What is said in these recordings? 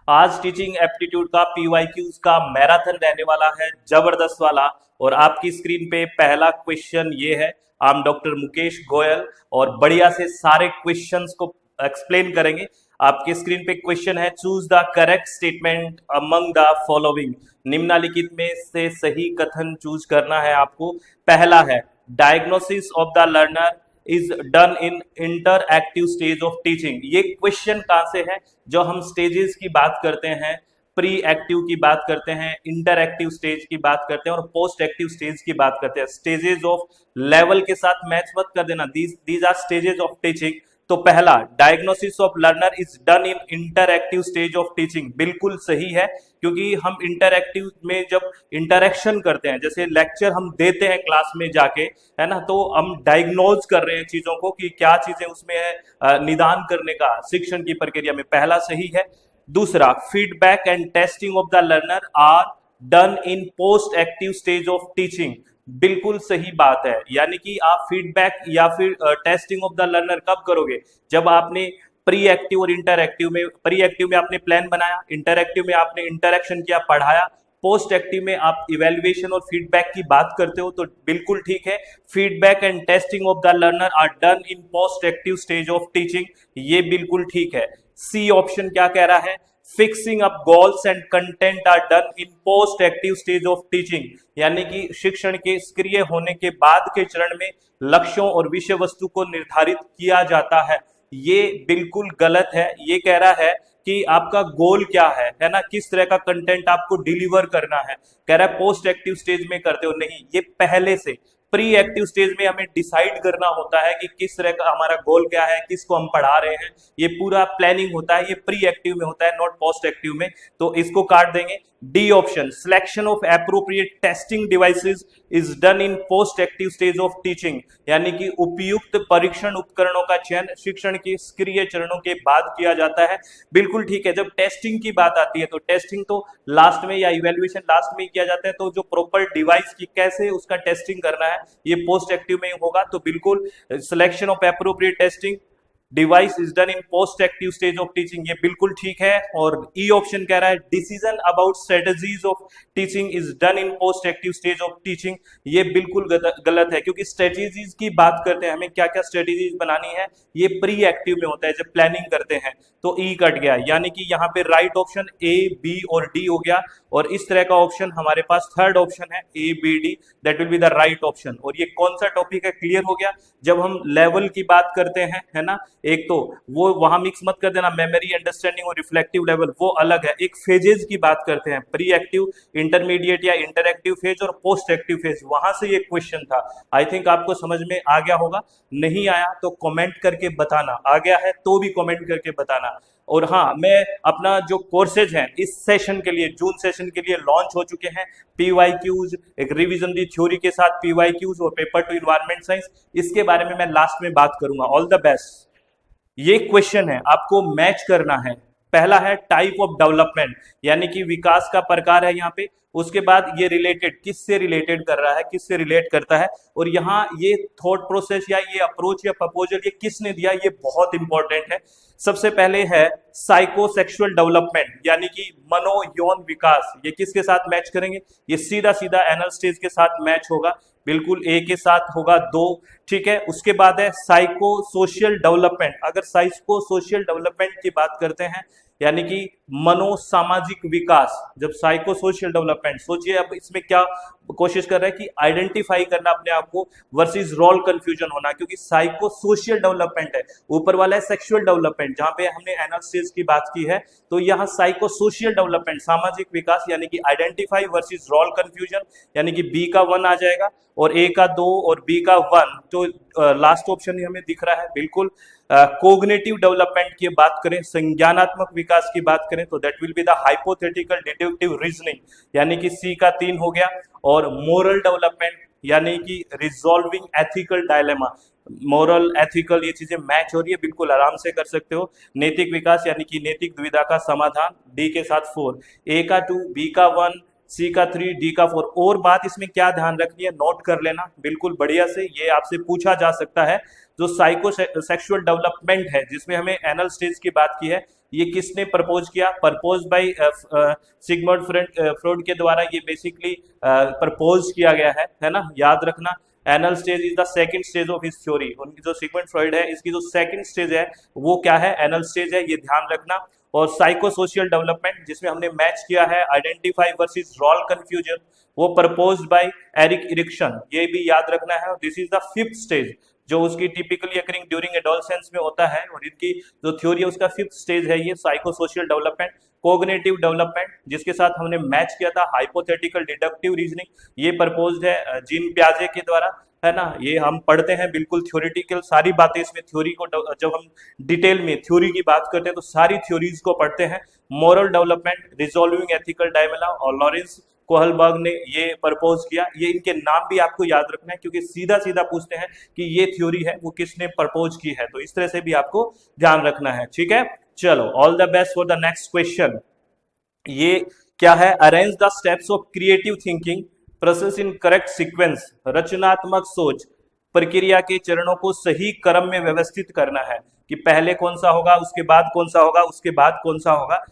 आज teaching aptitude का PYQs का मैराथन रहने वाला है, जबरदस्त वाला। और आपकी स्क्रीन पे पहला क्वेश्चन ये है। I am doctor Mukesh Goyal और बढ़िया से सारे क्वेश्चंस को एक्सप्लेन करेंगे। आपकी स्क्रीन पे क्वेश्चन है, choose the correct statement among the following. निम्नलिखित में से सही कथन चूज करना है आपको। पहला है, diagnosis of the learner is done in interactive stage of teaching. ये क्वेश्चन कहां से है? जो हम स्टेजेस की बात करते हैं, प्री एक्टिव की बात करते हैं, इंटरएक्टिव स्टेज की बात करते हैं और पोस्ट एक्टिव स्टेज की बात करते हैं। स्टेजेस ऑफ लेवल के साथ मैच मत कर देना, these are stages of teaching. तो पहला, diagnosis of learner is done in interactive stage of teaching, बिल्कुल सही है। क्योंकि हम इंटरएक्टिव में जब इंटरेक्शन करते हैं, जैसे लेक्चर हम देते हैं क्लास में जाके, है ना, तो हम डायग्नोज कर रहे हैं चीजों को कि क्या चीजें उसमें है, निदान करने का शिक्षण की प्रक्रिया में। पहला सही है। दूसरा, feedback and testing of the learner are done in post active stage of teaching, बिल्कुल सही बात है। यानी कि आप फीडबैक या फिर टेस्टिंग ऑफ द लर्नर कब करोगे? जब आपने प्री एक्टिव और इंटरएक्टिव में, प्री एक्टिव में आपने प्लान बनाया, इंटरएक्टिव में आपने इंटरेक्शन किया, पढ़ाया, पोस्ट एक्टिव में आप इवेल्युएशन और फीडबैक की बात करते हो, तो बिल्कुल ठीक है। Feedback and testing of the learner are done in post active stage of teaching, ये बिल्कुल ठीक है। सी ऑप्शन क्या कह रहा है? Fixing up goals and content are done in post active stage of teaching, यानी कि शिक्षण के सक्रिय होने के बाद के चरण में लक्ष्यों और विषय वस्तु को निर्धारित किया जाता है। ये बिल्कुल गलत है। ये कह रहा है कि आपका गोल क्या है ना, किस तरह का कंटेंट आपको डिलीवर करना है। कह रहा है पोस्ट एक्टिव स्टेज में करते हो, नहीं, ये पहले से प्री एक्टिव स्टेज में हमें डिसाइड करना होता है कि किस तरह का हमारा गोल क्या है, किसको हम पढ़ा रहे हैं। ये पूरा प्लानिंग होता है, ये प्री एक्टिव में होता है, नॉट पोस्ट एक्टिव में। तो इसको काट देंगे। D option, selection of appropriate testing devices is done in post active stage of teaching, यानी कि उपयुक्त परीक्षण उपकरणों का चयन शिक्षण के सक्रिय चरणों के बाद किया जाता है, बिल्कुल ठीक है। जब टेस्टिंग की बात आती है तो टेस्टिंग तो लास्ट में या इवेल्युएशन लास्ट में किया जाता है, तो जो प्रॉपर डिवाइस की कैसे उसका टेस्टिंग करना है ये पोस्ट एक्टिव में होगा। तो बिल्कुल selection of appropriate testing device is done in post active stage of teaching, ये बिल्कुल ठीक है। और ई ऑप्शन कह रहा है decision about strategies of teaching is done in post active stage of teaching, ये बिल्कुल गलत है। क्योंकि स्ट्रेटजीज की बात करते हैं, हमें क्या क्या स्ट्रेटजीज बनानी है, ये प्री एक्टिव में होता है जब प्लानिंग करते हैं। तो ई कट गया, यानी कि यहाँ पे राइट ऑप्शन ए, बी और डी हो गया। और इस तरह का ऑप्शन हमारे पास थर्ड ऑप्शन है, A B D, that will be the right option. और ये कौन सा टॉपिक है, क्लियर हो गया। जब हम लेवल की बात करते हैं, है ना, एक तो वो वहां मिक्स मत कर देना, मेमोरी, अंडरस्टैंडिंग और रिफ्लेक्टिव लेवल वो अलग है। एक फेजेस की बात करते हैं, प्री एक्टिव, इंटरमीडिएट या इंटरएक्टिव फेज और पोस्ट एक्टिव फेज, वहां से ये क्वेश्चन था। आई थिंक आपको समझ में आ गया होगा। नहीं आया तो कमेंट करके बताना, आ गया है तो भी कमेंट करके बताना। और हाँ, मैं अपना जो कोर्सेज हैं इस सेशन के लिए, जून सेशन के लिए लॉन्च हो चुके हैं। पीवाईक्यूज, एक रिवीजन दी थ्योरी के साथ पीवाईक्यूज और पेपर टू इन्वायरमेंट साइंस, इसके बारे में मैं लास्ट में बात करूंगा। All the best. ये क्वेश्चन है, आपको मैच करना है। पहला है टाइप ऑफ डेवलपमेंट, यानी कि विकास का प्रकार है यहाँ पे। उसके बाद ये रिलेटेड, किससे रिलेटेड कर रहा है, किससे रिलेट करता है। और यहाँ ये थॉट प्रोसेस या ये अप्रोच या प्रपोजल ये किसने दिया, ये बहुत इंपॉर्टेंट है। सबसे पहले है साइकोसेक्सुअल डेवलपमेंट, यानी कि मनो यौन विकास, ये किसके साथ मैच करेंगे? ये सीधा सीधा एनल स्टेज के साथ मैच होगा, बिल्कुल ए के साथ होगा 2, ठीक है। उसके बाद है साइको सोशल डेवलपमेंट। अगर साइको सोशल डेवलपमेंट की बात करते हैं, यानी कि मनोसामाजिक विकास, जब साइको सोशल डेवलपमेंट, सोचिए अब इसमें क्या कोशिश कर रहा है कि आइडेंटिफाई करना अपने आप को वर्सेस रोल कंफ्यूजन होना। क्योंकि साइको सोशल डेवलपमेंट है, ऊपर वाला है सेक्सुअल डेवलपमेंट, जहां पे हमने एनल स्टेज की बात की है। तो यहाँ साइको सोशल डेवलपमेंट, सामाजिक विकास, यानी कि आइडेंटिफाई वर्सेस रोल कंफ्यूजन, यानी कि बी का 1 आ जाएगा और ए का 2 और बी का 1। तो लास्ट ऑप्शन ही हमें दिख रहा है, बिल्कुल। कोग्निटिव डेवलपमेंट की बात करें, संज्ञानात्मक विकास की बात करें, तो that will be the hypothetical deductive reasoning, यानी कि सी का 3 हो गया। और मोरल डेवलपमेंट, यानी कि resolving ethical dilemma, moral ethical ये चीजें मैच हो रही है, बिल्कुल आराम से कर सकते हो। नैतिक विकास, यानी कि नैतिक दुविधा का समाधान, डी के साथ 4, ए का 2, बी का 1, सी का 3, डी का 4। और बात इसमें क्या ध्यान रखनी है, नोट कर लेना बिल्कुल बढ़िया से, ये आपसे पूछा जा सकता है। जो साइको सेक्सुअल डेवलपमेंट है, जिसमें हमें एनल स्टेज की बात की है, ये किसने प्रपोज किया? प्रपोज बाय सिगमंड फ्रॉइड के द्वारा ये बेसिकली प्रपोज किया गया है ना, याद रखना। Anal stage is the second stage of his theory. उनकी जो सिगमंड फ्रॉइड है इसकी जो सेकंड स्टेज है वो क्या है? एनल स्टेज है, ये ध्यान रखना। और साइको सोशल डेवलपमेंट जिसमें हमने मैच किया है आइडेंटिफाई वर्सेस रॉल कंफ्यूजन, वो प्रपोज्ड बाय एरिक इरिक्सन, ये भी याद रखना है। This is the fifth stage जो उसकी टिपिकली अकरिंग ड्यूरिंग एडोलसेंस में होता है, और इनकी जो थ्योरी है उसका फिफ्थ स्टेज है ये psycho social development. Cognitive development जिसके साथ हमने मैच किया था हाइपोथेटिकल डिडक्टिव रीजनिंग, ये प्रपोज्ड है जीन पियाजे के द्वारा, है ना। ये हम पढ़ते हैं बिल्कुल थ्योरेटिकल सारी बातें इसमें, थ्योरी को जब हम डिटेल में थ्योरी की बात करते हैं तो सारी थ्योरीज को पढ़ते हैं। मॉरल डेवलपमेंट, रिजॉल्विंग एथिकल डायमेला और लॉरेंस कोहलबर्ग ने ये प्रपोज किया। ये इनके नाम भी आपको याद रखना है क्योंकि सीधा सीधा पूछते हैं कि ये थ्योरी है वो किसने प्रपोज की है, तो इस तरह से भी आपको ध्यान रखना है, ठीक है। चलो, all the best for the next question. ये क्या है? Arrange the steps of creative thinking process in correct sequence. रचनात्मक सोच प्रक्रिया के चरणों को सही क्रम में व्यवस्थित करना है कि पहले कौन सा होगा, उसके बाद कौन सा होगा, उसके बाद कौन सा होगा।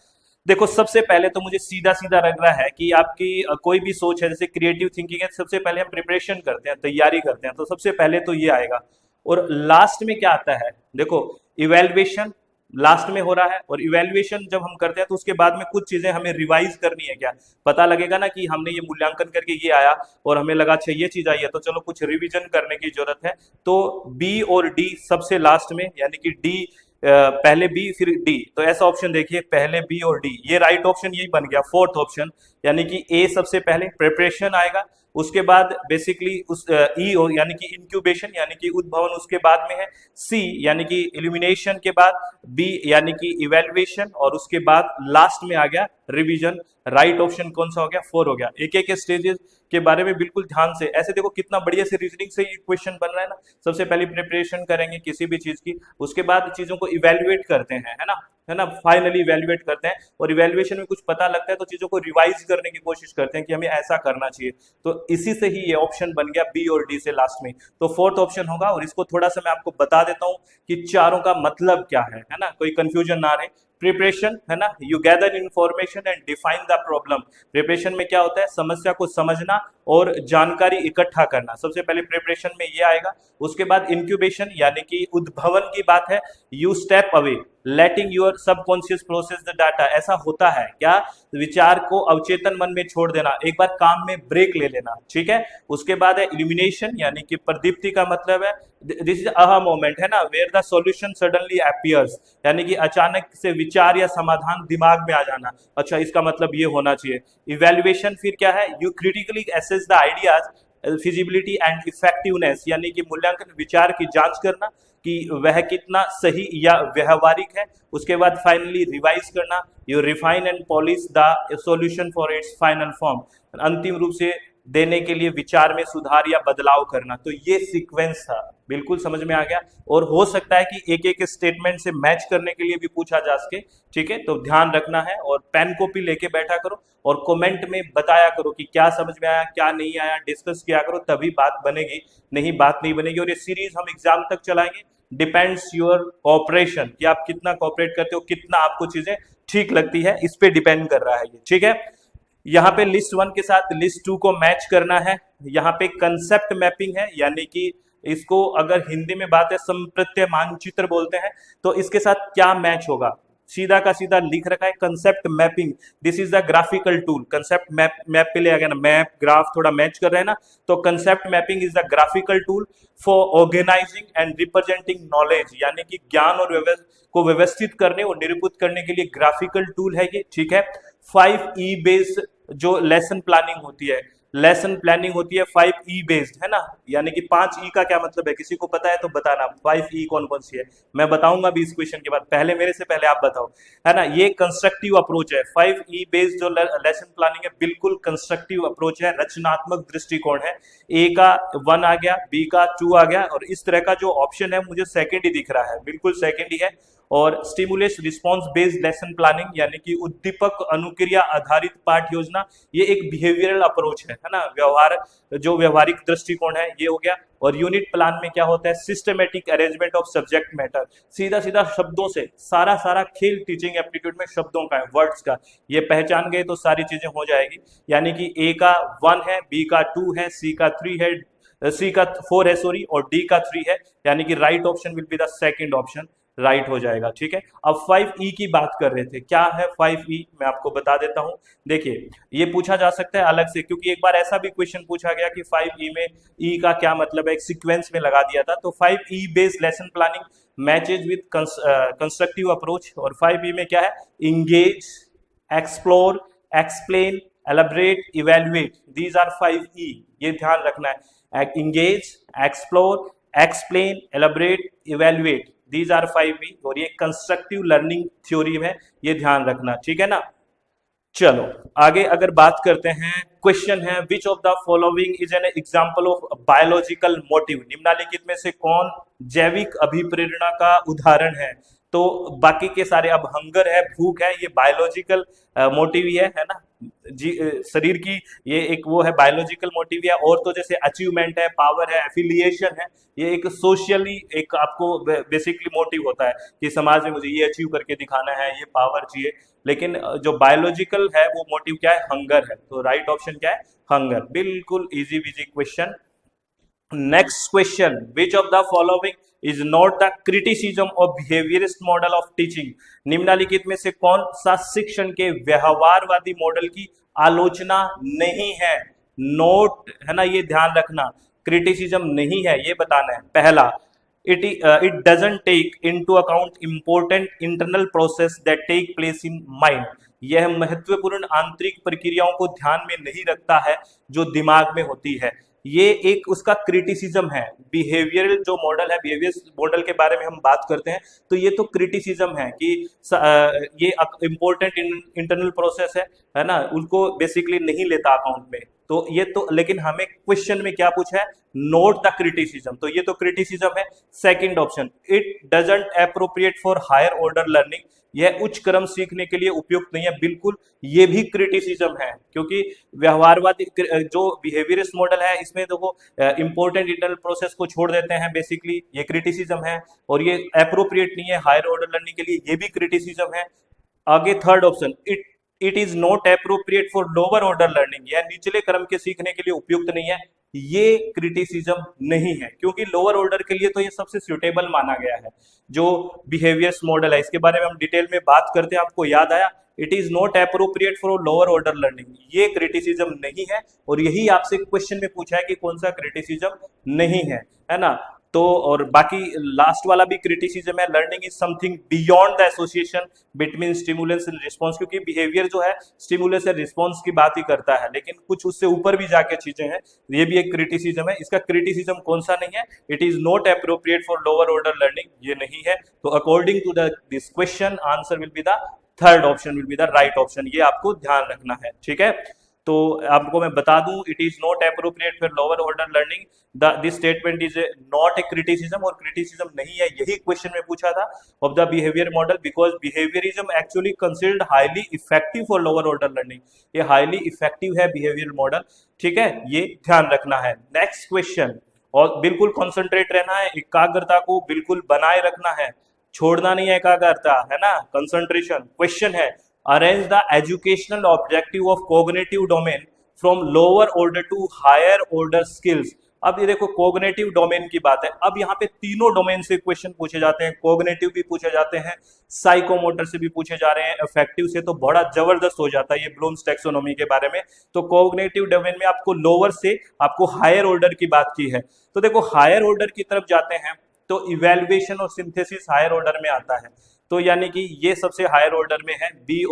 देखो, सबसे पहले तो मुझे सीधा सीधा लग रहा है कि आपकी कोई भी सोच है, जैसे क्रिएटिव थिंकिंग है, सबसे पहले हम प्रिपरेशन करते हैं, तैयारी करते हैं, तो सबसे पहले तो ये आएगा। और लास्ट में क्या आता है? देखो, इवेल्युएशन लास्ट में हो रहा है, और इवेल्युएशन जब हम करते हैं तो उसके बाद में कुछ चीजें हमें रिवाइज करनी है। क्या पता लगेगा ना कि हमने ये मूल्यांकन करके ये आया और हमें लगा अच्छा ये चीज आई है, तो चलो कुछ रिवीजन करने की जरूरत है। तो बी और डी सबसे लास्ट में, यानी कि डी पहले बी फिर डी, तो ऐसा ऑप्शन देखिए, पहले बी और डी, ये राइट ऑप्शन यही बन गया, फोर्थ ऑप्शन। यानी कि ए सबसे पहले प्रिपरेशन आएगा, उसके बाद बेसिकली उस ई यानी कि इंक्यूबेशन यानी कि उद्भवन उसके बाद में है, सी यानी कि इल्यूमिनेशन के बाद, बी यानी कि इवेल्युएशन, और उसके बाद लास्ट में आ गया रिवीजन। राइट ऑप्शन कौन सा हो गया? 4 हो गया। एक एक स्टेजेस के बारे में बिल्कुल ध्यान से, ऐसे देखो कितना बढ़िया से रीजनिंग से ये क्वेश्चन बन रहा है ना। सबसे पहले प्रिपरेशन करेंगे किसी भी चीज की, उसके बाद चीजों को इवेल्युएट करते हैं, है ना, फाइनली इवेल्युएट करते हैं, और इवेल्युएशन में कुछ पता लगता है तो चीजों को रिवाइज करने की कोशिश करते हैं कि हमें ऐसा करना चाहिए। तो इसी से ही ये ऑप्शन बन गया बी और डी से लास्ट में, तो फोर्थ ऑप्शन होगा। और इसको थोड़ा सा मैं आपको बता देता हूं कि चारों का मतलब क्या है ना, कोई कंफ्यूजन ना रहे। प्रिपरेशन है ना, you gather information and define the problem. Preparation में क्या होता है? समस्या को समझना और जानकारी इकट्ठा करना, सबसे पहले प्रिपरेशन में ये आएगा। उसके बाद इंक्यूबेशन यानी कि उद्भवन की बात है, you step away letting your subconscious process the data. ऐसा होता है क्या? विचार को अवचेतन मन में छोड़ देना, एक बार काम में ब्रेक ले लेना, ठीक है। उसके बाद है इल्यूमिनेशन यानी कि प्रदीप्ति का मतलब है, दिस इज अहा मोमेंट, है ना, where the solution suddenly appears, यानी कि अचानक से विचार या समाधान दिमाग में आ जाना। अच्छा, इसका मतलब ये होना चाहिए। इवेल्युएशन फिर क्या है? You critically assess the ideas feasibility and effectiveness, यानी कि मूल्यांकन, विचार की जांच करना कि वह कितना सही या व्यवहारिक है। उसके बाद फाइनली रिवाइज करना, you refine and polish the solution for its final form, अंतिम रूप से देने के लिए विचार में सुधार या बदलाव करना। तो ये सीक्वेंस था, बिल्कुल समझ में आ गया। और हो सकता है कि एक एक स्टेटमेंट से मैच करने के लिए भी पूछा जा सके, ठीक है। तो ध्यान रखना है और पेन कॉपी लेके बैठा करो और कमेंट में बताया करो कि क्या समझ में आया, क्या नहीं आया, डिस्कस किया करो, तभी बात बनेगी, नहीं बात नहीं बनेगी। और ये सीरीज हम एग्जाम तक चलाएंगे, डिपेंड्स योर कॉपरेशन, कि आप कितना कॉपरेट करते हो, कितना आपको चीजें ठीक लगती है, इस पे डिपेंड कर रहा है ये, ठीक है। यहाँ पे लिस्ट 1 के साथ लिस्ट 2 को मैच करना है। यहाँ पे कंसेप्ट मैपिंग है, यानी कि इसको अगर हिंदी में बात है संप्रत्यय मानचित्र बोलते हैं, तो इसके साथ क्या मैच होगा? सीधा का सीधा लिख रखा है concept mapping, this is the graphical tool. Concept map पे ले आ गया ना, मैप ग्राफ थोड़ा मैच कर रहे हैं ना, तो concept mapping is the graphical tool for organising and representing knowledge, यानी कि ज्ञान और को व्यवस्थित करने और निरूपित करने के लिए ग्राफिकल टूल है ये, ठीक है। 5E बेस्ड जो लेसन प्लानिंग होती है, लेसन प्लानिंग होती है 5E बेस्ड, है ना, यानी कि 5E का क्या मतलब है, किसी को पता है तो बताना। 5E कौन कौन सी है मैं बताऊंगा भी इस क्वेश्चन के बाद, पहले मेरे से पहले आप बताओ, है ना। ये कंस्ट्रक्टिव अप्रोच है, 5E बेस्ड जो लेसन प्लानिंग है बिल्कुल कंस्ट्रक्टिव अप्रोच है, रचनात्मक दृष्टिकोण है। ए का 1 आ गया, बी का 2 आ गया, और इस तरह का जो ऑप्शन है मुझे सेकेंड ही दिख रहा है, बिल्कुल सेकेंड ही है। और stimulus response based lesson planning यानी कि उद्दीपक अनुक्रिया आधारित पाठ योजना, ये एक बिहेवियरल अप्रोच है ना, व्यवहारिक दृष्टिकोण है, ये हो गया। और यूनिट प्लान में क्या होता है, systematic arrangement of subject matter, सीधा सीधा शब्दों से सारा सारा खेल टीचिंग एप्टीट्यूड में शब्दों का है, वर्ड्स का, ये पहचान गए तो सारी चीजें हो जाएगी। यानी कि ए का 1 है, बी का 2 है, सी का 3 है, सी का 4 है सॉरी, और डी का 3 है, यानी कि right option will be the second option, right हो जाएगा। ठीक है, अब 5E की बात कर रहे थे, क्या है 5E, मैं आपको बता देता हूं। देखिए ये पूछा जा सकता है अलग से, क्योंकि एक बार ऐसा भी क्वेश्चन पूछा गया कि 5E में E का क्या मतलब है, एक सीक्वेंस में लगा दिया था। तो 5E based lesson planning matches with constructive approach, और 5E में क्या है, engage, explore, explain, elaborate, evaluate, these are 5E, ये ध्यान रखना है। Engage, explore, explain, elaborate, evaluate, these are 5E, और ये कंस्ट्रक्टिव लर्निंग थ्योरी है, ये ध्यान रखना, ठीक है ना। चलो आगे अगर बात करते हैं, क्वेश्चन है which of the following is an example of biological motive, निम्नलिखित में से कौन जैविक अभिप्रेरणा का उदाहरण है। तो बाकी के सारे, अब हंगर है, भूख है, ये बायोलॉजिकल मोटिव ही है ना, शरीर की ये एक वो है, बायोलॉजिकल मोटिव है। और तो जैसे अचीवमेंट है, पावर है, एफिलिएशन है, ये एक सोशली एक आपको बेसिकली मोटिव होता है कि समाज में मुझे ये अचीव करके दिखाना है, ये पावर चाहिए। लेकिन जो बायोलॉजिकल है वो मोटिव क्या है, हंगर है। तो राइट ऑप्शन क्या है, हंगर, बिल्कुल easy busy question. Next question, which of the following is not the criticism of behaviourist model of teaching, निम्नलिखित में से कौन सा शिक्षण के व्यवहारवादी मॉडल की आलोचना नहीं है। नोट है ना, ये ध्यान रखना, क्रिटिसिज्म नहीं है, ये बताना है। पहला, it doesn't take into account important internal process that take place in mind, यह महत्वपूर्ण आंतरिक प्रक्रियाओं को ध्यान में नहीं रखता है जो दिमाग में होती है। ये एक उसका क्रिटिसिज्म है। बिहेवियरल जो मॉडल है, बिहेवियर मॉडल के बारे में हम बात करते हैं, तो ये तो क्रिटिसिज्म है कि ये इंपॉर्टेंट इंटरनल प्रोसेस है ना, उनको बेसिकली नहीं लेता अकाउंट में। तो ये तो, लेकिन हमें क्वेश्चन में क्या पूछा है, नोट द क्रिटिसिज्म, तो ये तो क्रिटिसिज्म है। Second option, it doesn't appropriate for higher order learning, यह उच्च क्रम सीखने के लिए उपयुक्त नहीं है, बिल्कुल ये भी क्रिटिसिज्म है, क्योंकि व्यवहारवादी जो बिहेवियरिस्ट मॉडल है इसमें देखो इंपॉर्टेंट इंटरनल प्रोसेस को छोड़ देते हैं, बेसिकली ये क्रिटिसिज्म है। और ये एप्रोप्रिएट नहीं है हायर ऑर्डर लर्निंग के लिए, ये भी क्रिटिसिज्म है। आगे third option, it is not appropriate for lower order learning, यह निचले क्रम के सीखने के लिए उपयुक्त नहीं है, ये क्रिटिसिज्म नहीं है, क्योंकि लोअर ऑर्डर के लिए तो ये सबसे सुटेबल माना गया है जो बिहेवियर्स मॉडल है। इसके बारे में हम डिटेल में बात करते हैं, आपको याद आया, it is not appropriate for lower order learning, ये क्रिटिसिज्म नहीं है। और यही आपसे क्वेश्चन में पूछा है कि कौन सा क्रिटिसिज्म नहीं है ना। तो और बाकी लास्ट वाला भी क्रिटिसिज्म है, learning is something beyond the association between stimulus and response, क्योंकि बिहेवियर जो है स्टिमुलस और रिस्पॉन्स की बात ही करता है, लेकिन कुछ उससे ऊपर भी जाके चीजें हैं, ये भी एक क्रिटिसिज्म है। इसका क्रिटिसिज्म कौन सा नहीं है, it is not appropriate for lower order learning, ये नहीं है। तो according to this question answer will be the third option, will be the right option, ये आपको ध्यान रखना है, ठीक है। तो आपको मैं बता दूं, it is not appropriate for lower order learning, this statement is not a criticism, और क्रिटिसिज्म नहीं है, यही क्वेश्चन में पूछा था of the behaviour model, because behaviourism actually considered highly effective for lower order learning, ये हाईली इफेक्टिव है behaviour model, ठीक है, ये ध्यान रखना है। नेक्स्ट क्वेश्चन, और बिल्कुल कॉन्सेंट्रेट रहना है, एकाग्रता को बिल्कुल बनाए रखना है, छोड़ना नहीं है एकाग्रता, है ना, कंसंट्रेशन। क्वेश्चन है, arrange the educational objective of cognitive domain from lower order to higher order skills. अब ये देखो कोग्निटिव डोमेन की बात है, अब यहाँ पे तीनों डोमेन से क्वेश्चन पूछे जाते हैं, कोग्निटिव भी पूछे जाते हैं, साइकोमोटर से भी पूछे जा रहे हैं, अफेक्टिव से तो बड़ा जबरदस्त हो जाता है ये ब्लूम्स टैक्सोनॉमी के बारे में। तो कोग्निटिव डोमेन में आपको लोअर से आपको हायर ऑर्डर की बात की है, तो देखो हायर ऑर्डर की तरफ जाते हैं तो इवैल्यूएशन और सिंथेसिस हायर ऑर्डर में आता है, तो यानी कि ये सबसे हायर ऑर्डर में है, बी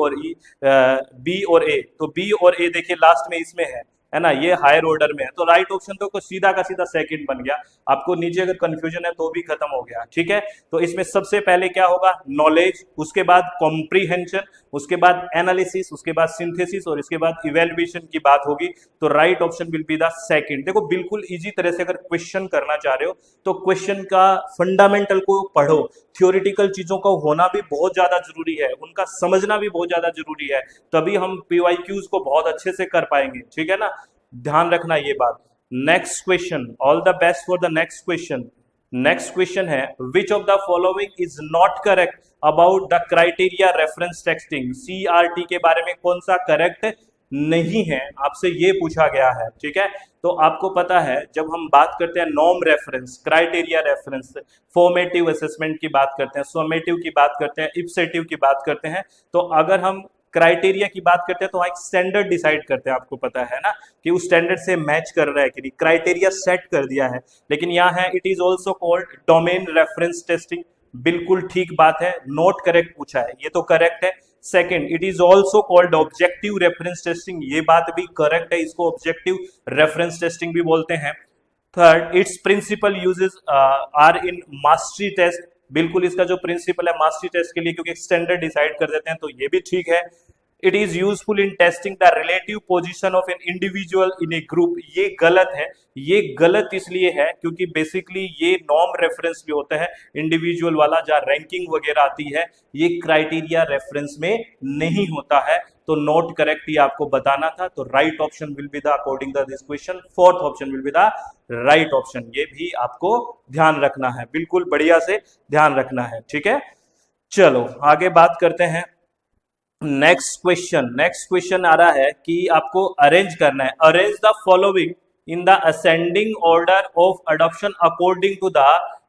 और ए, तो बी और ए देखिए लास्ट में इसमें है, है ना, ये हायर ऑर्डर में है, तो राइट ऑप्शन तो सीधा का सीधा सेकंड बन गया। आपको नीचे अगर कंफ्यूजन है तो भी खत्म हो गया, ठीक है। तो इसमें सबसे पहले क्या होगा, नॉलेज, उसके बाद कॉम्प्रीहेंशन, उसके बाद एनालिसिस, उसके बाद सिंथेसिस और इसके बाद इवेल्युएशन की बात होगी। तो right option will be the second. देखो बिल्कुल इजी तरह से अगर क्वेश्चन करना चाह रहे हो तो क्वेश्चन का फंडामेंटल को पढ़ो, थ्योरेटिकल चीजों का होना भी बहुत ज्यादा जरूरी है, उनका समझना भी बहुत ज्यादा जरूरी है, तभी हम पीवाईक्यूज को बहुत अच्छे से कर पाएंगे, ठीक है ना, ध्यान रखना ये बात। Next question, all the best for the next question. Next question है, which of the following is not correct about the criteria reference texting. CRT के बारे में कौन सा करेक्ट नहीं है, आपसे ये पूछा गया है, ठीक है। तो आपको पता है जब हम बात करते हैं norm reference, criteria reference, formative assessment की बात करते हैं, समेटिव की बात करते हैं, इप्सेटिव की बात करते हैं, तो अगर हम क्राइटेरिया की बात करते हैं तो एक स्टैंडर्ड डिसाइड करते हैं, आपको पता है ना कि उस स्टैंडर्ड से मैच कर रहा है कि नहीं, क्राइटेरिया सेट कर दिया है। लेकिन यहाँ है it is also called domain reference testing, बिल्कुल ठीक बात है, नॉट करेक्ट पूछा है, ये तो करेक्ट है। Second, it is also called objective reference testing, ये बात भी करेक्ट है, इसको ऑब्जेक्टिव रेफरेंस टेस्टिंग भी बोलते हैं। Third, it's principle uses are in mastery test, बिल्कुल इसका जो प्रिंसिपल है मास्टरी टेस्ट के लिए, क्योंकि स्टैंडर्ड डिसाइड कर देते हैं, तो ये भी ठीक है। It is useful in testing the relative position of an individual in A group, ये गलत है। ये गलत इसलिए है क्योंकि बेसिकली ये नॉर्म रेफरेंस भी होता है, इंडिविजुअल वाला जहाँ रैंकिंग वगैरह आती है, ये क्राइटेरिया रेफरेंस में नहीं होता है। तो नोट करेक्ट ये आपको बताना था। तो right option will be the according to this question, fourth option will be the right option, ये भी आपको ध्यान रखना है, बिल्कुल बढ़िया से ध्यान रखना है, ठीक है। चलो आगे बात करते हैं। नेक्स्ट क्वेश्चन आ रहा है कि आपको अरेंज करना है, arrange the following in the ascending order of adoption according to the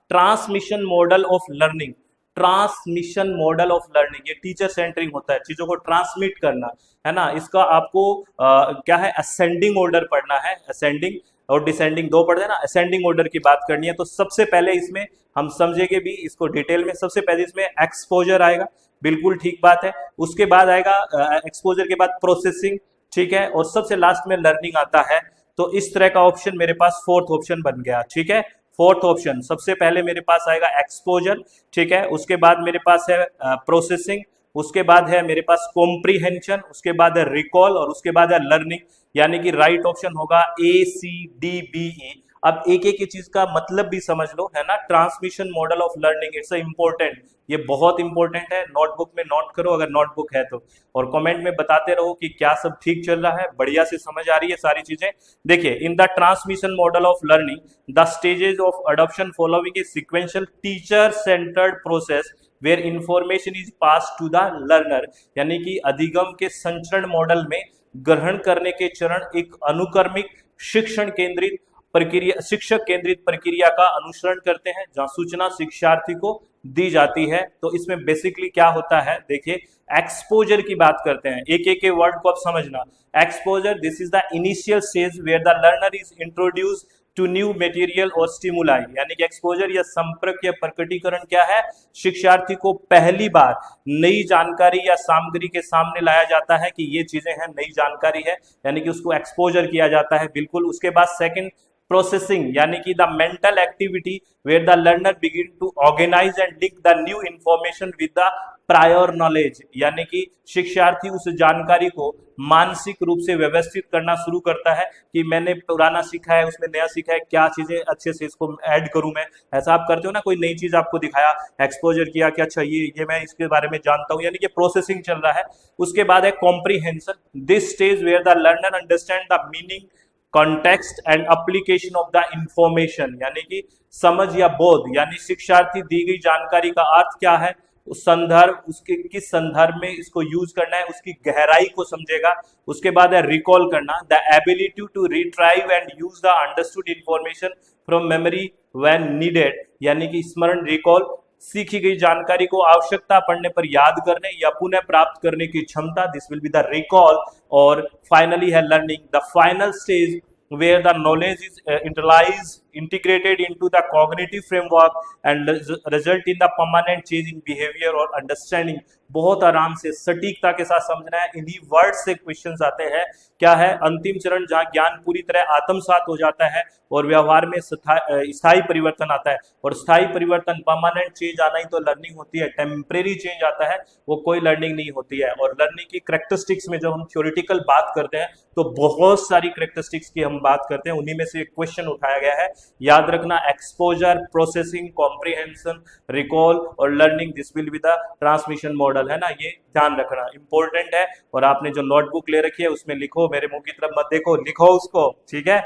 transmission model of learning. Transmission model of learning, ये टीचर सेंटरिंग होता है, चीजों को ट्रांसमिट करना, है ना। इसका आपको क्या है, असेंडिंग ऑर्डर पढ़ना है, असेंडिंग और डिसेंडिंग दो पढ़ते हैं ना, असेंडिंग ऑर्डर की बात करनी है। तो सबसे पहले इसमें हम समझेंगे भी इसको डिटेल में, सबसे पहले इसमें एक्सपोजर आएगा, बिल्कुल ठीक बात है। उसके बाद आएगा एक्सपोजर के बाद प्रोसेसिंग, ठीक है, और सबसे लास्ट में लर्निंग आता है। तो इस तरह का ऑप्शन मेरे पास फोर्थ ऑप्शन बन गया, ठीक है। फोर्थ ऑप्शन सबसे पहले मेरे पास आएगा एक्सपोजर, ठीक है, उसके बाद मेरे पास है प्रोसेसिंग, उसके बाद है मेरे पास कॉम्प्रीहेंशन, उसके बाद है रिकॉल और उसके बाद है लर्निंग, यानी कि राइट ऑप्शन होगा ACDBE। अब एक एक चीज का मतलब भी समझ लो, है ना। Transmission model of learning, it's important, ये बहुत इंपॉर्टेंट है, नोटबुक में नोट करो अगर नोटबुक है तो, और कमेंट में बताते रहो कि क्या सब ठीक चल रहा है, बढ़िया से समझ आ रही है सारी चीजें। देखिए, in the transmission model of learning the stages of adoption following a sequential teacher centred process where information is pass to the learner, यानी कि अधिगम के संचरण मॉडल में ग्रहण करने के चरण एक अनुक्रमिक शिक्षण केंद्रित प्रक्रिया, शिक्षक केंद्रित प्रक्रिया का अनुसरण करते हैं, जहां सूचना शिक्षार्थी को दी जाती है। तो इसमें बेसिकली क्या होता है, देखिए एक्सपोजर की बात करते हैं, एक एक के वर्ड को आप समझना। Exposure, this is the initial stage where the learner is introduce to new material और स्टिमुलाई, यानी कि एक्सपोजर या संपर्क या प्रकटीकरण क्या है, शिक्षार्थी को पहली बार नई जानकारी या सामग्री के सामने लाया जाता है कि ये चीजें हैं, नई जानकारी है, यानी कि उसको एक्सपोजर किया जाता है, बिल्कुल। उसके बाद सेकंड प्रोसेसिंग, यानी कि the mental activity where the learner begin to organise and link the new information with the prior knowledge, यानी कि शिक्षार्थी उस जानकारी को मानसिक रूप से व्यवस्थित करना शुरू करता है कि मैंने पुराना सीखा है, उसमें नया सीखा है, क्या चीजें अच्छे से इसको ऐड करूं मैं। ऐसा आप करते हो ना, कोई नई चीज आपको दिखाया, एक्सपोजर किया कि अच्छा ये मैं इसके बारे में जानता हूं, यानी कि प्रोसेसिंग चल रहा है। उसके बाद है comprehension, this stage where the learner understand the meaning, context and application of the information, यानी कि समझ या बोध, यानी शिक्षार्थी दी गई जानकारी का अर्थ क्या है, उस संदर्भ, उसके किस संदर्भ में इसको यूज करना है, उसकी गहराई को समझेगा। उसके बाद है रिकॉल करना, the ability to retrieve and use the understood information from memory when needed, यानी कि स्मरण, रिकॉल, सीखी गई जानकारी को आवश्यकता पड़ने पर याद करने या पुनः प्राप्त करने की क्षमता, this will be the recall. और फाइनली है learning, the final stage where the knowledge is internalise integrated into the cognitive framework and result in the permanent change in behavior और understanding। बहुत आराम से सटीकता के साथ समझना है। इन्हीं वर्ड से क्वेश्चंस आते हैं। क्या है? अंतिम चरण, जहां ज्ञान पूरी तरह आत्मसात हो जाता है और व्यवहार में स्थायी परिवर्तन आता है। और स्थायी परिवर्तन, परमानेंट चेंज आना ही तो लर्निंग होती है। टेम्परेरी चेंज आता है वो कोई लर्निंग नहीं होती है। और लर्निंग की करेक्टरिस्टिक्स में जब हम थ्योरेटिकल बात करते हैं तो बहुत सारी करेक्टरिस्टिक्स की हम बात करते हैं, उन्हीं में से एक क्वेश्चन उठाया गया है। याद रखना, एक्सपोजर, प्रोसेसिंग, कॉम्प्रिहेंशन, रिकॉल और learning, this will be the transmission model, है ना। ये ध्यान रखना इंपॉर्टेंट है। और आपने जो नोटबुक ले रखी है उसमें लिखो, मेरे मुंह की तरफ मत देखो, लिखो उसको, ठीक है।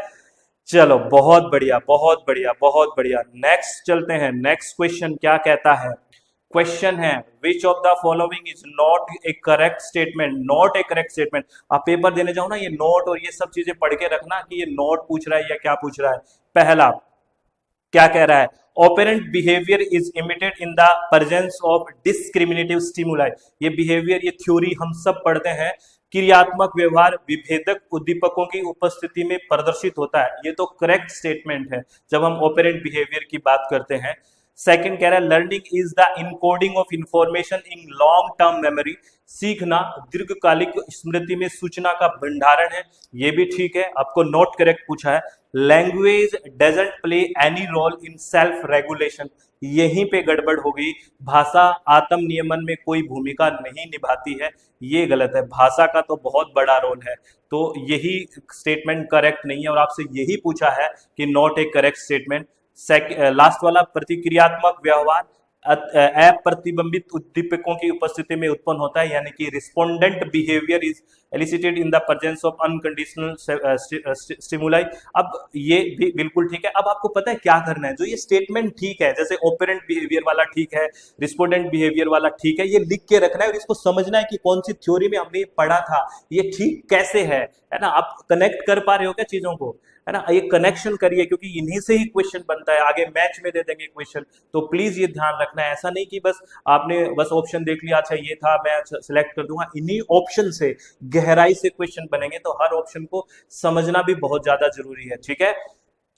चलो, बहुत बढ़िया बहुत बढ़िया बहुत बढ़िया। नेक्स्ट चलते हैं। नेक्स्ट क्वेश्चन क्या कहता है? क्वेश्चन है, which of the following is not A correct statement. Not A correct statement. आप पेपर देने जाओ ना, ये नोट और ये सब चीजें पढ़ के रखना कि ये नोट पूछ रहा है या क्या पूछ रहा है। पहला क्या कह रहा है? Operant behaviour is emitted in the presence of discriminative stimuli. ये बिहेवियर, ये थ्योरी हम सब पढ़ते हैं। क्रियात्मक व्यवहार विभेदक उद्दीपकों की उपस्थिति में प्रदर्शित होता है। ये तो करेक्ट स्टेटमेंट है जब हम ऑपरेंट बिहेवियर की बात करते हैं। सेकंड कह रहा है, learning is the encoding of information in long term memory. सीखना दीर्घकालिक स्मृति में सूचना का भंडारण है। ये भी ठीक है, आपको नॉट करेक्ट पूछा है। Language doesn't play any role in self regulation. यहीं पे गड़बड़ हो गई। भाषा आत्म नियमन में कोई भूमिका नहीं निभाती है। ये गलत है, भाषा का तो बहुत बड़ा रोल है। तो यही स्टेटमेंट करेक्ट नहीं है और आपसे यही पूछा है कि not A correct statement. Last वाला, प्रतिक्रियात्मक व्यवहार अप्रतिबिंबित उद्दीपकों की उपस्थिति में उत्पन्न होता है, यानी कि respondent behaviour is elicited in the presence of unconditional stimuli. अब ये भी बिल्कुल ठीक है। अब आपको पता है क्या करना है। जो ये स्टेटमेंट ठीक है, जैसे ऑपरेंट बिहेवियर वाला ठीक है, रिस्पोंडेंट बिहेवियर वाला ठीक है, ये लिख के रखना है और इसको समझना है कि कौन सी थ्योरी में हमने ये पढ़ा था, ये ठीक कैसे है ना। आप कनेक्ट कर पा रहे हो क्या चीजों को, है ना। ये कनेक्शन करिए क्योंकि इन्हीं से ही क्वेश्चन बनता है। आगे मैच में दे देंगे क्वेश्चन, तो प्लीज ये ध्यान रखना है। ऐसा नहीं कि बस आपने बस ऑप्शन देख लिया, अच्छा ये था मैं सिलेक्ट कर दूंगा। इन्हीं ऑप्शन से गहराई से क्वेश्चन बनेंगे, तो हर ऑप्शन को समझना भी बहुत ज्यादा जरूरी है, ठीक है।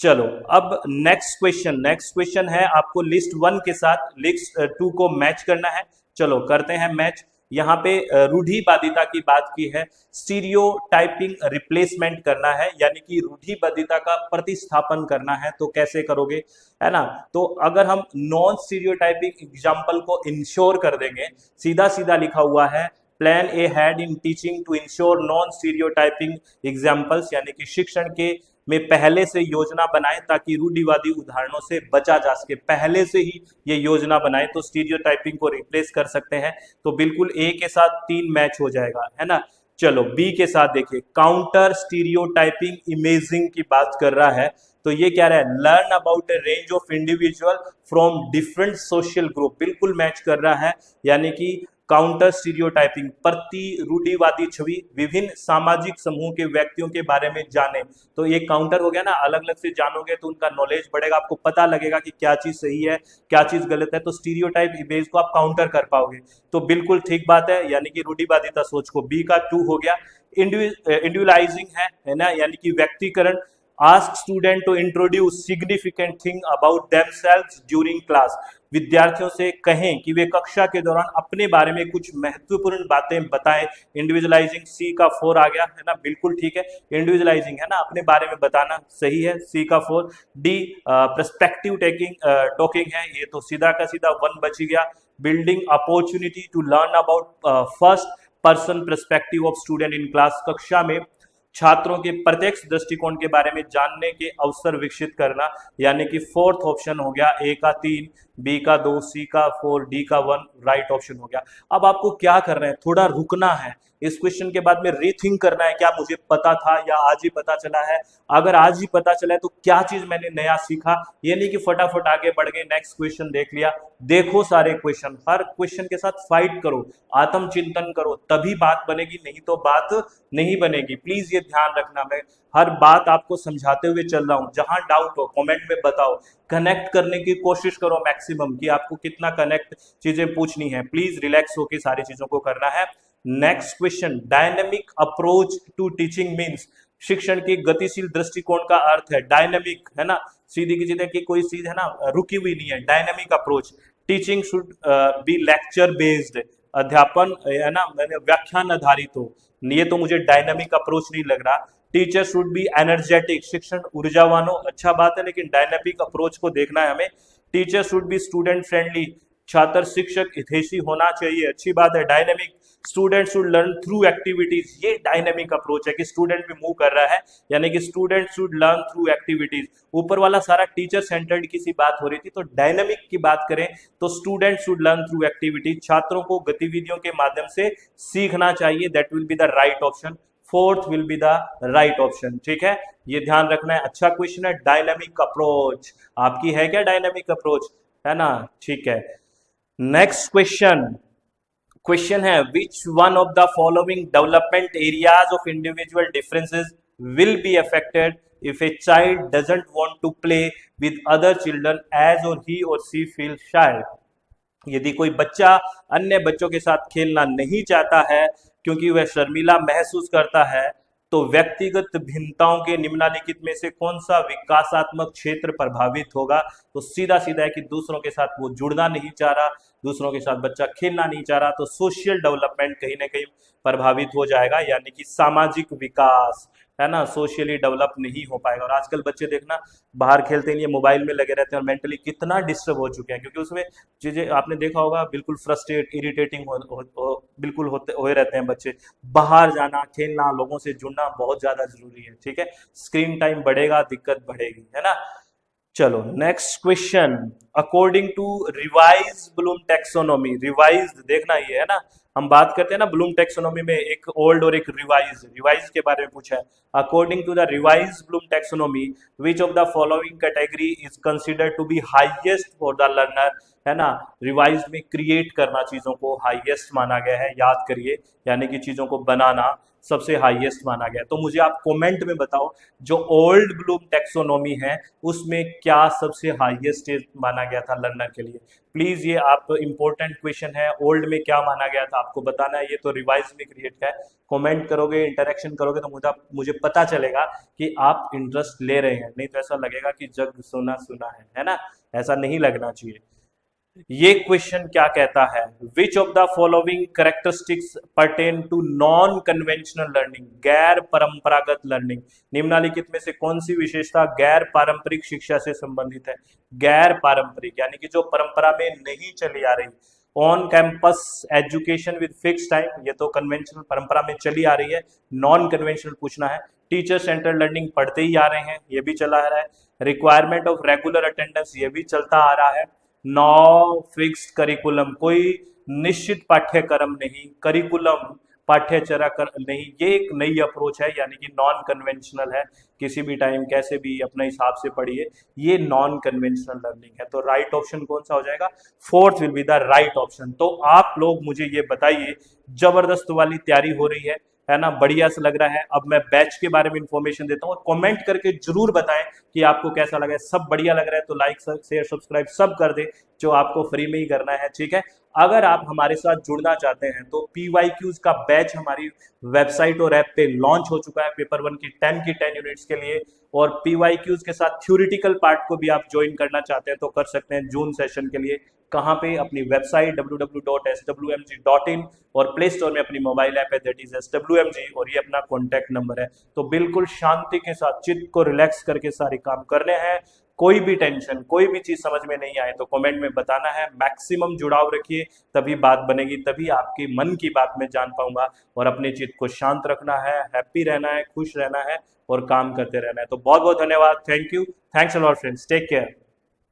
चलो, अब नेक्स्ट क्वेश्चन है, आपको लिस्ट 1 के साथ लिस्ट 2 को मैच करना है। चलो करते हैं मैच। यहाँ पे रूढ़िवादिता की बात की है, स्टीरियोटाइपिंग रिप्लेसमेंट करना है, यानी कि रूढ़िवादिता का प्रतिस्थापन करना है। तो कैसे करोगे, है ना। तो अगर हम नॉन स्टीरियोटाइपिंग एग्जाम्पल को इंश्योर कर देंगे, सीधा सीधा लिखा हुआ है, plan ahead in teaching to ensure non stereotyping examples, यानी कि शिक्षण के में पहले से योजना बनाए ताकि रूढ़िवादी उदाहरणों से बचा जा सके। पहले से ही ये योजना बनाए तो स्टीरियोटाइपिंग को रिप्लेस कर सकते हैं। तो बिल्कुल ए के साथ 3 मैच हो जाएगा, है ना। चलो बी के साथ देखिए, काउंटर स्टीरियोटाइपिंग इमेजिंग की बात कर रहा है। तो ये क्या रहा है, learn about A range of individual from different social group, बिल्कुल मैच कर रहा है। यानी कि काउंटर स्टीरियोटाइपिंग, प्रति रूढ़िवादी छवि, विभिन्न सामाजिक समूह के व्यक्तियों के बारे में जाने। तो ये काउंटर हो गया ना, अलग अलग से जानोगे तो उनका नॉलेज बढ़ेगा, आपको पता लगेगा कि क्या चीज सही है क्या चीज गलत है। तो स्टीरियोटाइप इमेज को आप काउंटर कर पाओगे। तो बिल्कुल ठीक बात है, यानी कि रूढ़िवादिता सोच को। बी का 2 हो गया। इंडिविजुअलाइजिंग है ना, यानी कि व्यक्तिकरण। Ask student to introduce significant thing about themselves during class, विद्यार्थियों से कहें कि वे कक्षा के दौरान अपने बारे में कुछ महत्वपूर्ण बातें बताएं। इंडिविजुअलाइजिंग, सी का 4 आ गया, है ना, बिल्कुल ठीक है। इंडिविजुअलाइजिंग है ना, अपने बारे में बताना, सही है, सी का 4। डी पर्सपेक्टिव टॉकिंग है, ये तो सीधा का सीधा 1 बच गया। Building opportunity to learn about first person perspective of student in class, कक्षा में छात्रों के प्रत्यक्ष दृष्टिकोण के बारे में जानने के अवसर विकसित करना, यानी कि 4th ऑप्शन हो गया। ए का 3, बी का 2, सी का 4, डी का 1 राइट ऑप्शन हो गया। अब आपको क्या करना है, थोड़ा रुकना है, इस क्वेश्चन के बाद में रीथिंक करना है, क्या मुझे पता था या आज ही पता चला है। अगर आज ही पता चला है तो क्या चीज मैंने नया सीखा। ये नहीं कि फटाफट आगे बढ़ गए, नेक्स्ट क्वेश्चन देख लिया। देखो सारे क्वेश्चन, हर क्वेश्चन के साथ फाइट करो, आत्मचिंतन करो, तभी बात बनेगी, नहीं तो बात नहीं बनेगी। प्लीज ये ध्यान रखना, मैं हर बात आपको समझाते हुए चल रहा हूं। जहां डाउट हो कमेंट में बताओ, कनेक्ट करने की कोशिश करो मैक्सिमम, कि आपको कितना कनेक्ट चीजें पूछनी है। प्लीज रिलैक्स होकर सारी चीजों को करना है। Next question, dynamic approach to teaching means, शिक्षण के गतिशील दृष्टिकोण का अर्थ है डायनेमिक, है ना, सीधी की सीधे की कोई चीज है ना रुकी हुई नहीं है, dynamic approach. Teaching should be lecture based, अध्यापन है ना मैंने व्याख्यान आधारित हो, ये तो मुझे डायनेमिक अप्रोच नहीं लग रहा। टीचर शुड बी एनर्जेटिक, शिक्षण ऊर्जावान हो, अच्छा बात है, लेकिन डायनेमिक अप्रोच को देखना है हमें। Teacher should be student friendly, छात्र शिक्षक हितैषी होना चाहिए, अच्छी बात है। Dynamic student should learn through activities, ये डायनेमिक अप्रोच है कि स्टूडेंट भी मूव कर रहा है, यानी कि student should learn through activities. ऊपर वाला सारा टीचर सेंटर्ड की सी बात हो रही थी, तो डायनेमिक की बात करें तो student should learn through activities, छात्रों को गतिविधियों के माध्यम से सीखना चाहिए, that will be the right option, fourth will be the right option, ठीक है, ये ध्यान रखना है। अच्छा क्वेश्चन है, डायनेमिक अप्रोच आपकी है क्या, डायनेमिक अप्रोच है ना, ठीक है। नेक्स्ट क्वेश्चन है, which one of the following development areas of individual differences will be affected if a child doesn't want to play with other children एज और ही और सी फील शाय। यदि कोई बच्चा अन्य बच्चों के साथ खेलना नहीं चाहता है क्योंकि वह शर्मीला महसूस करता है, तो व्यक्तिगत भिन्नताओं के निम्नलिखित में से कौन सा विकासात्मक क्षेत्र प्रभावित होगा। तो सीधा सीधा है कि दूसरों के साथ वो जुड़ना नहीं चाह रहा, दूसरों के साथ बच्चा खेलना नहीं चाह रहा, तो सोशल डेवलपमेंट कहीं ना कहीं प्रभावित हो जाएगा, यानी कि सामाजिक विकास, है ना, सोशली डेवलप नहीं हो पाएगा। और आजकल बच्चे देखना बाहर खेलते नहीं है, मोबाइल में लगे रहते हैं, और मेंटली कितना डिस्टर्ब हो चुके हैं, क्योंकि उसमें चीजें आपने देखा होगा बिल्कुल फ्रस्ट्रेट इरिटेटिंग बिल्कुल होते हुए रहते हैं बच्चे। बाहर जाना, खेलना, लोगों से जुड़ना बहुत ज्यादा जरूरी है, ठीक है, स्क्रीन टाइम बढ़ेगा, दिक्कत बढ़ेगी, है ना। चलो next question, according to revise Bloom taxonomy, revise देखना ये है ना, हम बात करते हैं ना ब्लूम टेक्सोनोमी में एक ओल्ड और एक रिवाइज, रिवाइज के बारे में पूछा है। According to the revise Bloom taxonomy which of the following category is considered to be highest for the learner, है ना, रिवाइज में क्रिएट करना चीजों को हाईएस्ट माना गया है, याद करिए, यानी कि चीजों को बनाना सबसे हाईएस्ट माना गया। तो मुझे आप कमेंट में बताओ जो ओल्ड ब्लूम टेक्सोनोमी है उसमें क्या सबसे हाईएस्ट माना गया था लर्नर के लिए। प्लीज ये आप इंपॉर्टेंट क्वेश्चन है, ओल्ड में क्या माना गया था आपको बताना है, ये तो रिवाइज में क्रिएट का है। कमेंट करोगे, इंटरेक्शन करोगे, तो मुझे पता चलेगा कि आप इंटरेस्ट ले रहे हैं, नहीं तो ऐसा लगेगा कि जग सुना सुना है ना, ऐसा नहीं लगना चाहिए। ये क्वेश्चन क्या कहता है, which of the following characteristics pertain to non conventional learning, गैर परंपरागत लर्निंग, निम्नलिखित में से कौन सी विशेषता गैर पारंपरिक शिक्षा से संबंधित है। गैर पारंपरिक यानी कि जो परंपरा में नहीं चली आ रही। On campus education with fix time, ये तो कन्वेंशनल परंपरा में चली आ रही है, नॉन कन्वेंशनल पूछना है। टीचर सेंटर लर्निंग पढ़ते ही आ रहे हैं, ये भी चला आ रहा है। रिक्वायरमेंट ऑफ रेगुलर अटेंडेंस, ये भी चलता आ रहा है। नो फिक्स्ड करिकुलम, कोई निश्चित पाठ्यक्रम नहीं, करिकुलम पाठ्यचर्या नहीं, ये एक नई अप्रोच है, यानी कि नॉन कन्वेंशनल है, किसी भी टाइम कैसे भी अपने हिसाब से पढ़िए, ये नॉन कन्वेंशनल लर्निंग है। तो राइट ऑप्शन कौन सा हो जाएगा, fourth will be the right option. तो आप लोग मुझे ये बताइए, जबरदस्त वाली तैयारी हो रही है ना, बढ़िया से लग रहा है। अब मैं बैच के बारे में इंफॉर्मेशन देता हूँ, और कमेंट करके जरूर बताएं कि आपको कैसा लगा है। सब बढ़िया लग रहा है तो लाइक शेयर सब्सक्राइब सब कर दे, जो आपको फ्री में ही करना है, ठीक है। अगर आप हमारे साथ जुड़ना चाहते हैं तो PYQs का बैच हमारी वेबसाइट और ऐप पे लॉन्च हो चुका है, पेपर 1 की 10 यूनिट्स के लिए। और PYQs के साथ थ्योरेटिकल पार्ट को भी आप ज्वाइन करना चाहते हैं तो कर सकते हैं जून सेशन के लिए। कहाँ पे, अपनी वेबसाइट www.swmg.in, और प्ले स्टोर में अपनी मोबाइल ऐप है दैट इज SWMG, और ये अपना कॉन्टैक्ट नंबर है। तो बिल्कुल शांति के साथ चित्त को रिलैक्स करके सारे काम करने हैं। कोई भी टेंशन, कोई भी चीज समझ में नहीं आए तो कमेंट में बताना है। मैक्सिमम जुड़ाव रखिए, तभी बात बनेगी, तभी आपके मन की बात में जान पाऊंगा। और अपने चित्त को शांत रखना है, हैप्पी रहना है, खुश रहना है, और काम करते रहना है। तो बहुत बहुत धन्यवाद, thank you, thanks a lot friends, take care.